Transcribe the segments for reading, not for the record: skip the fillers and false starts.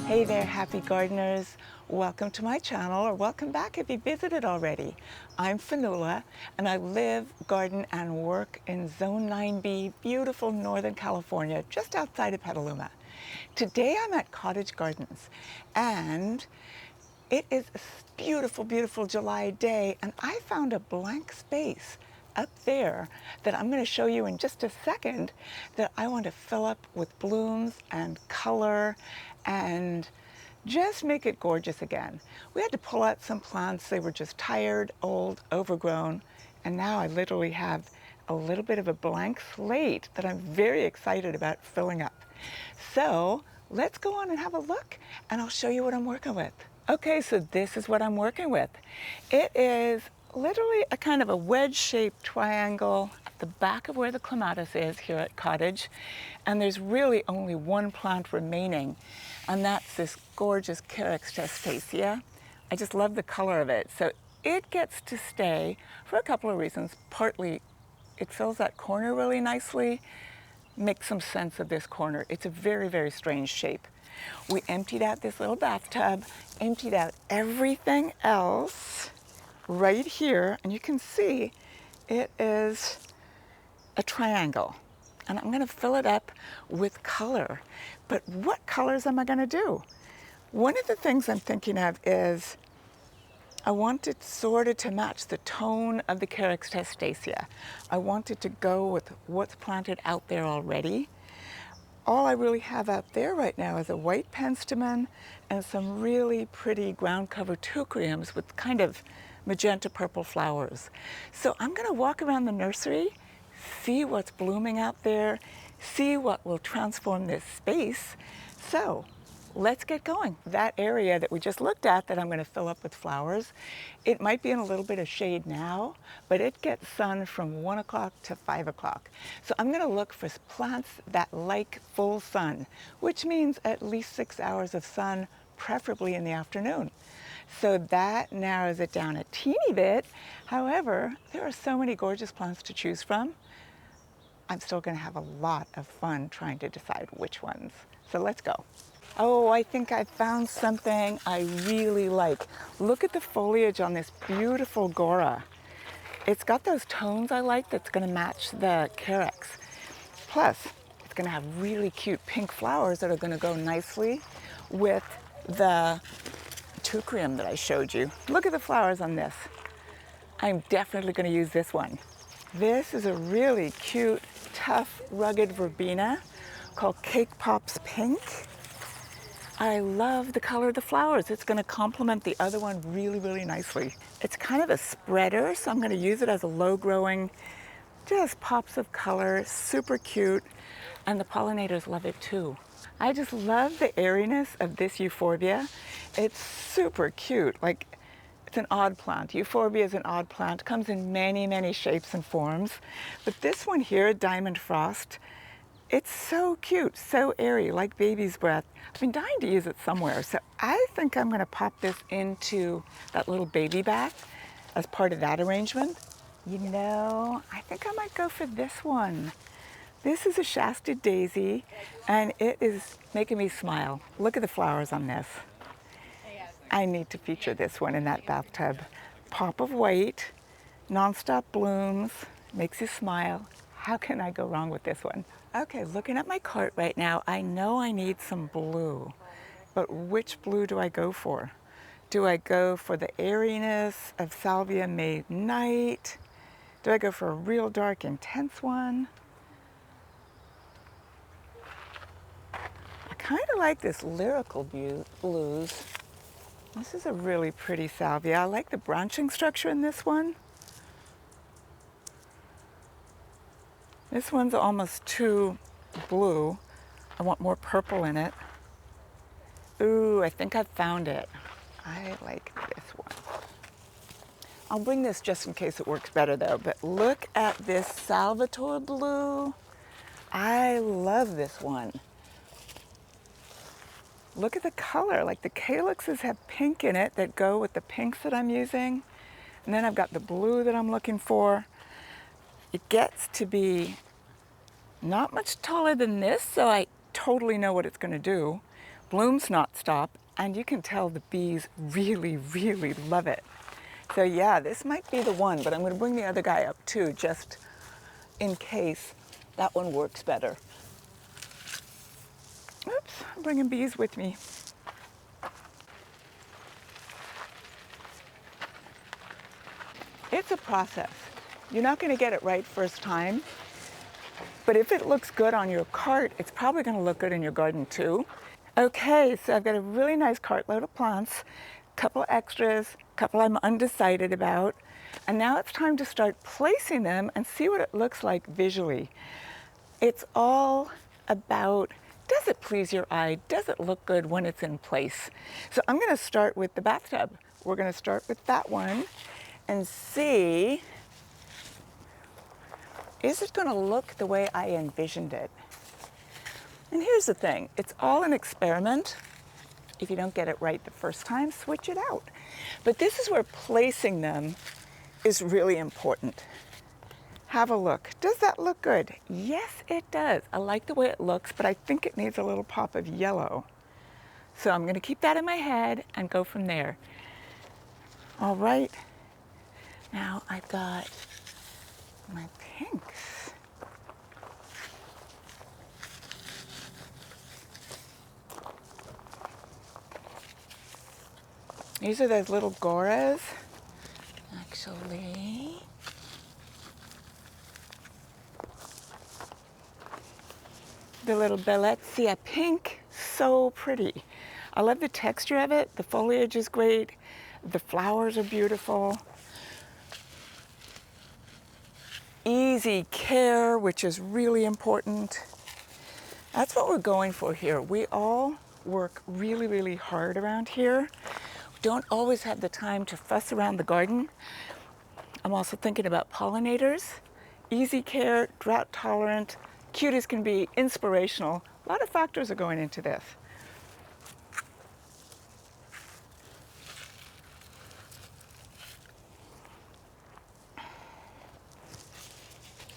Hey there, happy gardeners. Welcome to my channel, or welcome back if you visited already. I'm Fionuala, and I live, garden, and work in Zone 9B, beautiful Northern California, just outside of Petaluma. Today I'm at Cottage Gardens, and it is a beautiful, beautiful July day, and I found a blank space up there that I'm going to show you in just a second that I want to fill up with blooms and color and just make it gorgeous again. We had to pull out some plants. They were just tired, old, overgrown, and now I literally have a little bit of a blank slate that I'm very excited about filling up. So let's go on and have a look, and I'll show you what I'm working with. Okay, so this is what I'm working with. It is literally a kind of a wedge-shaped triangle at the back of where the clematis is here at Cottage, and there's really only one plant remaining, and that's this gorgeous Carex testacea. I just love the color of it. So it gets to stay for a couple of reasons. Partly, it fills that corner really nicely, makes some sense of this corner. It's a very, very strange shape. We emptied out this little bathtub, emptied out everything else right here, and you can see it is a triangle. And I'm gonna fill it up with color. But what colors am I gonna do? One of the things I'm thinking of is I want it sort of to match the tone of the Carex testacea. I want it to go with what's planted out there already. All I really have out there right now is a white penstemon and some really pretty ground cover teucriums with kind of magenta purple flowers. So I'm gonna walk around the nursery, see what's blooming out there, see what will transform this space. So let's get going. That area that we just looked at that I'm going to fill up with flowers, it might be in a little bit of shade now, but it gets sun from 1 o'clock to 5 o'clock. So I'm going to look for plants that like full sun, which means at least 6 hours of sun, preferably in the afternoon. So that narrows it down a teeny bit. However, there are so many gorgeous plants to choose from. I'm still going to have a lot of fun trying to decide which ones. So let's go. Oh, I think I found something I really like. Look at the foliage on this beautiful Gora. It's got those tones I like that's going to match the Carex. Plus, it's going to have really cute pink flowers that are going to go nicely with the teucrium that I showed you. Look at the flowers on this. I'm definitely going to use this one. This is a really cute, tough, rugged verbena called Cake Pops Pink. I love the color of the flowers. It's going to complement the other one really, really nicely. It's kind of a spreader, so I'm going to use it as a low-growing, just pops of color, super cute, and the pollinators love it too. I just love the airiness of this euphorbia. It's super cute. Like, it's an odd plant. Euphorbia is an odd plant, comes in many, many shapes and forms. But this one here, Diamond Frost, it's so cute, so airy, like baby's breath. I've been dying to use it somewhere, so I think I'm going to pop this into that little baby bath as part of that arrangement. You know, I think I might go for this one. This is a Shasta daisy, and it is making me smile. Look at the flowers on this. I need to feature this one in that bathtub. Pop of white, nonstop blooms, makes you smile. How can I go wrong with this one? Okay, looking at my cart right now, I know I need some blue, but which blue do I go for? Do I go for the airiness of Salvia Made Night? Do I go for a real dark, intense one? I kind of like this lyrical blues. This is a really pretty salvia. I like the branching structure in this one. This one's almost too blue. I want more purple in it. Ooh, I think I've found it. I like this one. I'll bring this just in case it works better though, but look at this Salvatore blue. I love this one. Look at the color, like the calyxes have pink in it that go with the pinks that I'm using. And then I've got the blue that I'm looking for. It gets to be not much taller than this, so I totally know what it's going to do. Blooms not stop, and you can tell the bees really, really love it. So yeah, this might be the one, but I'm going to bring the other guy up too, just in case that one works better. Oops, I'm bringing bees with me. It's a process. You're not going to get it right first time, but if it looks good on your cart, it's probably going to look good in your garden too. Okay, so I've got a really nice cartload of plants, a couple extras, a couple I'm undecided about, and now it's time to start placing them and see what it looks like visually. It's all about, does it please your eye? Does it look good when it's in place? So I'm going to start with the bathtub. We're going to start with that one and see, is it going to look the way I envisioned it? And here's the thing, it's all an experiment. If you don't get it right the first time, switch it out. But this is where placing them is really important. Have a look. Does that look good? Yes, it does. I like the way it looks, but I think it needs a little pop of yellow. So I'm going to keep that in my head and go from there. All right. Now I've got my pinks. These are those little goras. Actually, the little Belletzia pink, so pretty. I love the texture of it. The foliage is great. The flowers are beautiful. Easy care, which is really important. That's what we're going for here. We all work really, really hard around here. We don't always have the time to fuss around the garden. I'm also thinking about pollinators. Easy care, drought tolerant, cute as can be, inspirational. A lot of factors are going into this.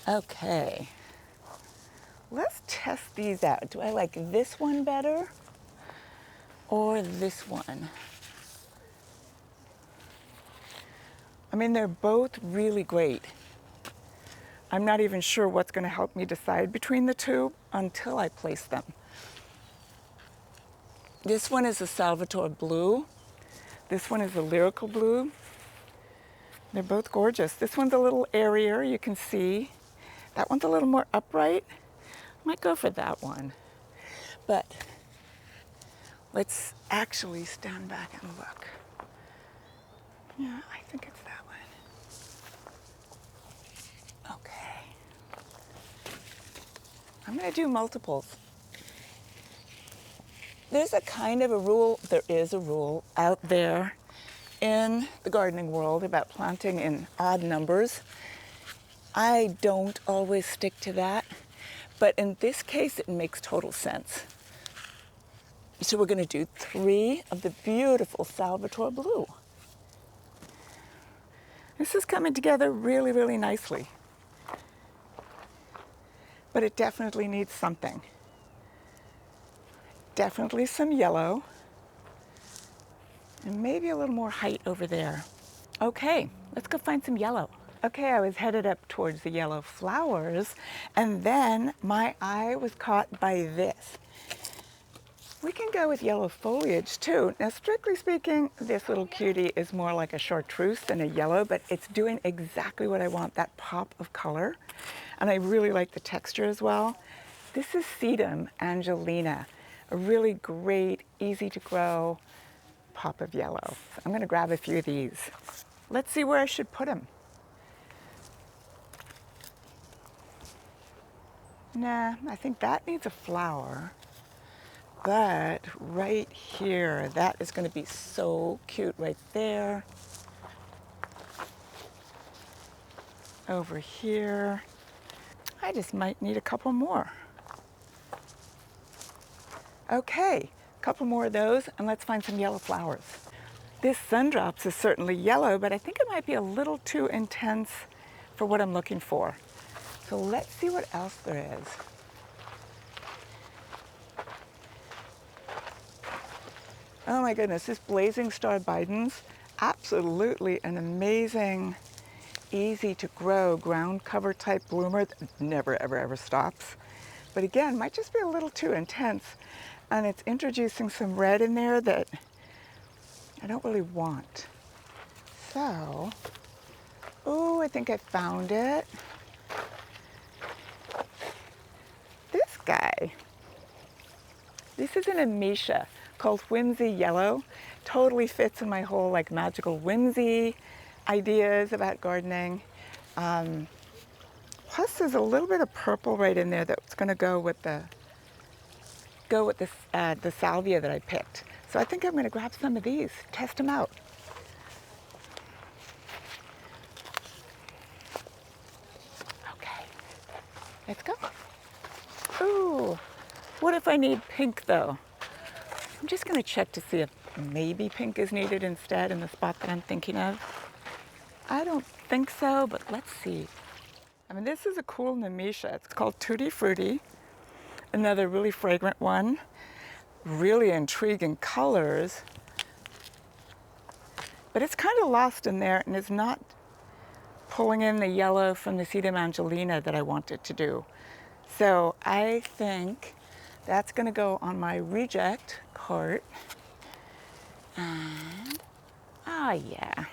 Okay, let's test these out. Do I like this one better or this one? I mean, they're both really great. I'm not even sure what's going to help me decide between the two until I place them. This one is a Salvatore blue. This one is a lyrical blue. They're both gorgeous. This one's a little airier, you can see. That one's a little more upright. Might go for that one. But let's actually stand back and look. Yeah, I think it's that one. Okay. I'm going to do multiples. There's a kind of a rule, there is a rule out there in the gardening world about planting in odd numbers. I don't always stick to that, but in this case it makes total sense. So we're going to do 3 of the beautiful Salvatore blue. This is coming together really, really nicely. But it definitely needs something. Definitely some yellow. And maybe a little more height over there. Okay, let's go find some yellow. Okay, I was headed up towards the yellow flowers, and then my eye was caught by this. We can go with yellow foliage too. Now, strictly speaking, this little cutie is more like a chartreuse than a yellow, but it's doing exactly what I want, that pop of color. And I really like the texture as well. This is Sedum Angelina, a really great, easy to grow pop of yellow. So I'm going to grab a few of these. Let's see where I should put them. Nah, I think that needs a flower. But right here, that is going to be so cute right there. Over here. I just might need a couple more. Okay, a couple more of those, and let's find some yellow flowers. This Sundrops is certainly yellow, but I think it might be a little too intense for what I'm looking for. So let's see what else there is. Oh my goodness, this Blazing Star Bidens, absolutely an amazing, easy to grow ground cover type bloomer that never ever ever stops. But again, might just be a little too intense, and it's introducing some red in there that I don't really want. So, oh, I think I found it. This guy. This is an Amicia called Whimsy Yellow. Totally fits in my whole like magical whimsy ideas about gardening. Plus there's a little bit of purple right in there that's going to go with the salvia that I picked. So I think I'm going to grab some of these, test them out. Okay, let's go. Ooh, what if I need pink though? I'm just going to check to see if maybe pink is needed instead in the spot that I'm thinking of. I don't think so, but let's see. I mean, this is a cool Nemesia. It's called Tutti Frutti. Another really fragrant one. Really intriguing colors. But it's kind of lost in there and is not pulling in the yellow from the Sedum Angelina that I wanted to do. So I think that's going to go on my reject cart. And, oh yeah.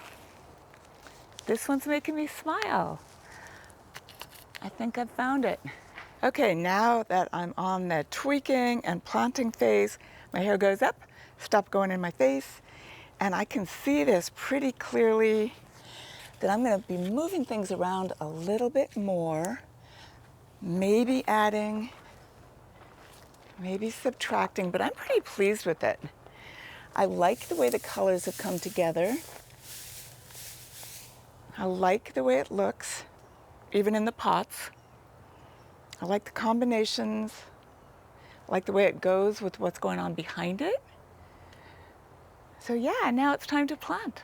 This one's making me smile. I think I've found it. Okay, now that I'm on the tweaking and planting phase, my hair goes up, stop going in my face, and I can see this pretty clearly that I'm going to be moving things around a little bit more, maybe adding, maybe subtracting, but I'm pretty pleased with it. I like the way the colors have come together. I like the way it looks, even in the pots. I like the combinations. I like the way it goes with what's going on behind it. So yeah, now it's time to plant.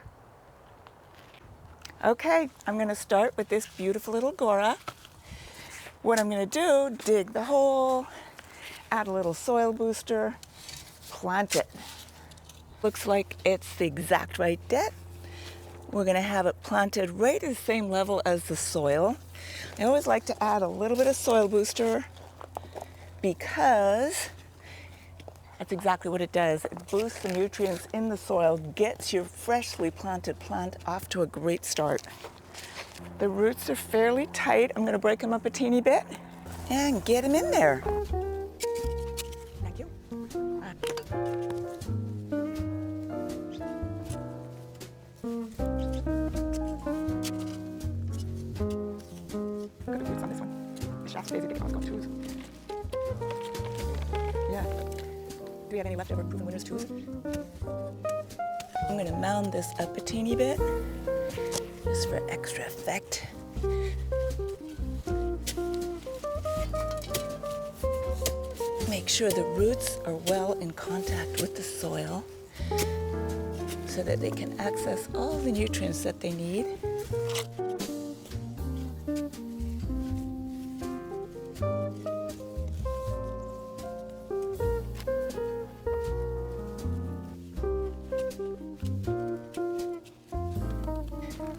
Okay, I'm going to start with this beautiful little Gora. What I'm going to do, dig the hole, add a little soil booster, plant it. Looks like it's the exact right depth. We're going to have it planted right at the same level as the soil. I always like to add a little bit of soil booster because that's exactly what it does. It boosts the nutrients in the soil, gets your freshly planted plant off to a great start. The roots are fairly tight. I'm going to break them up a teeny bit and get them in there. Thank you. Good roots on this one. The shaft's basically getting on twos. Yeah. Do we have any leftover Proven Winners twos? I'm going to mound this up a teeny bit, just for extra effect. Make sure the roots are well in contact with the soil so that they can access all the nutrients that they need.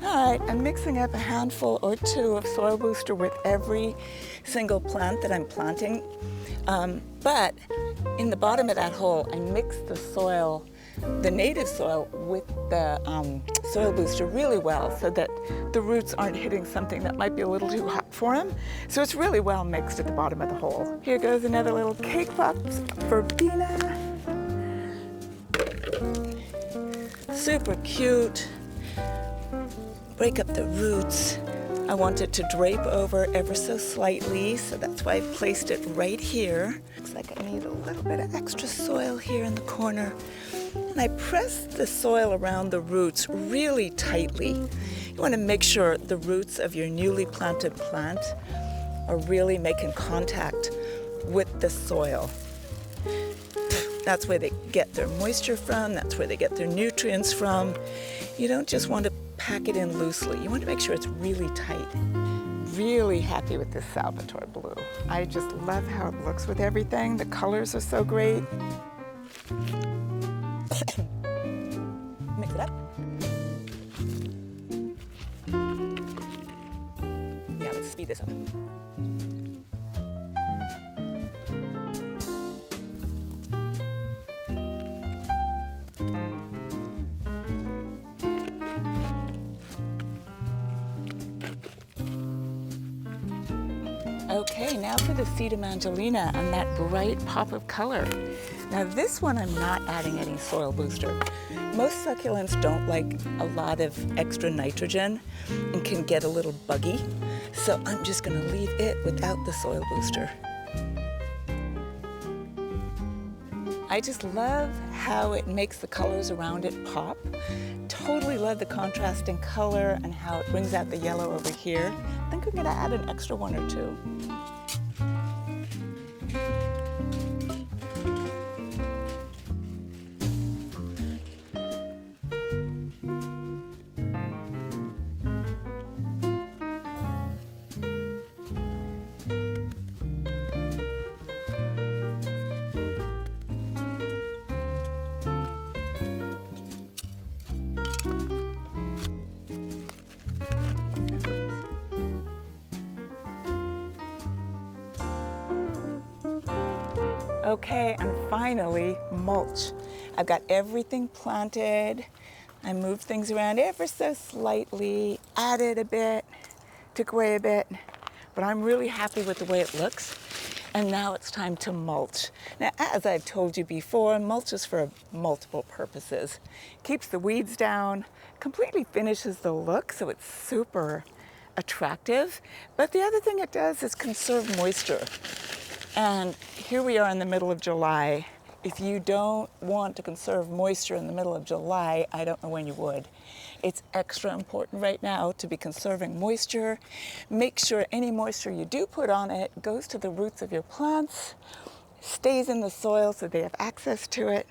All right, I'm mixing up a handful or two of soil booster with every single plant that I'm planting. But in the bottom of that hole, I mixed the soil, the native soil, with the soil booster really well so that the roots aren't hitting something that might be a little too hot for them. So it's really well mixed at the bottom of the hole. Here goes another little cake box for Bina. Super cute. Break up the roots. I want it to drape over ever so slightly, so that's why I placed it right here. Looks like I need a little bit of extra soil here in the corner. And I press the soil around the roots really tightly. You want to make sure the roots of your newly planted plant are really making contact with the soil. That's where they get their moisture from, that's where they get their nutrients from. You don't just want to pack it in loosely. You want to make sure it's really tight. Really happy with this Salvatore blue. I just love how it looks with everything. The colors are so great. Mix it up. Yeah, let's speed this up. Okay, now for the sedum angelina and that bright pop of color. Now this one I'm not adding any soil booster. Most succulents don't like a lot of extra nitrogen and can get a little buggy. So I'm just gonna leave it without the soil booster. I just love how it makes the colors around it pop. Totally love the contrast in color and how it brings out the yellow over here. I think I'm gonna add an extra one or two. Okay, and finally, mulch. I've got everything planted. I moved things around ever so slightly, added a bit, took away a bit, but I'm really happy with the way it looks. And now it's time to mulch. Now, as I've told you before, mulch is for multiple purposes. Keeps the weeds down, completely finishes the look, so it's super attractive. But the other thing it does is conserve moisture. And here we are in the middle of July. If you don't want to conserve moisture in the middle of July, I don't know when you would. It's extra important right now to be conserving moisture. Make sure any moisture you do put on it goes to the roots of your plants, stays in the soil so they have access to it.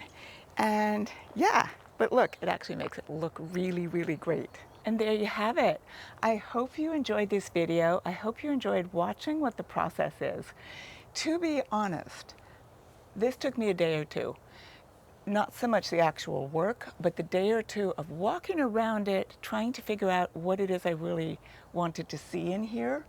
And yeah, but look, it actually makes it look really, really great. And there you have it. I hope you enjoyed this video. I hope you enjoyed watching what the process is. To be honest, this took me a day or two. Not so much the actual work, but the day or two of walking around it, trying to figure out what it is I really wanted to see in here.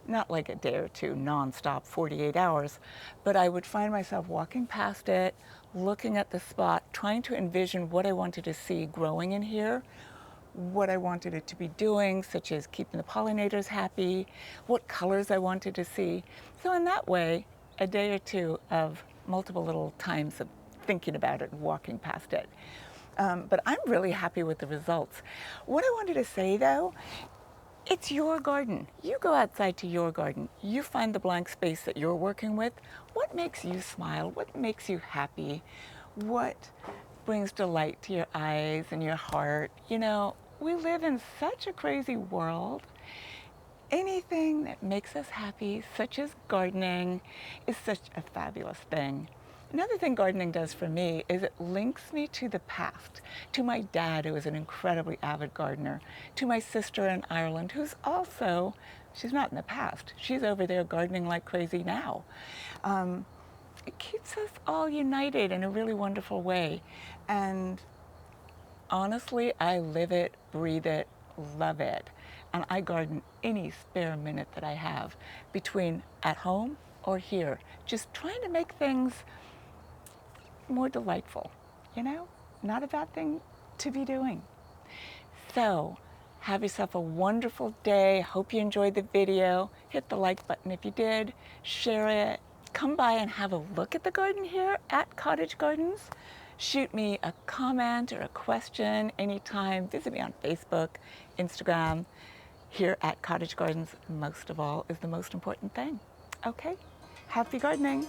Not like a day or two, nonstop, 48 hours, but I would find myself walking past it, looking at the spot, trying to envision what I wanted to see growing in here, what I wanted it to be doing, such as keeping the pollinators happy, what colors I wanted to see. So in that way, a day or two of multiple little times of thinking about it and walking past it. But I'm really happy with the results. What I wanted to say though, it's your garden. You go outside to your garden. You find the blank space that you're working with. What makes you smile? What makes you happy? What brings delight to your eyes and your heart? You know, we live in such a crazy world. Anything that makes us happy, such as gardening, is such a fabulous thing. Another thing gardening does for me is it links me to the past, to my dad, who is an incredibly avid gardener, to my sister in Ireland, who's also, she's not in the past, she's over there gardening like crazy now. It keeps us all united in a really wonderful way. And honestly, I live it, breathe it, love it. And I garden any spare minute that I have between at home or here, just trying to make things more delightful, you know? Not a bad thing to be doing. So, have yourself a wonderful day. Hope you enjoyed the video. Hit the like button if you did. Share it. Come by and have a look at the garden here at Cottage Gardens. Shoot me a comment or a question anytime. Visit me on Facebook, Instagram. Here at Cottage Gardens, most of all, is the most important thing. Okay? Happy gardening.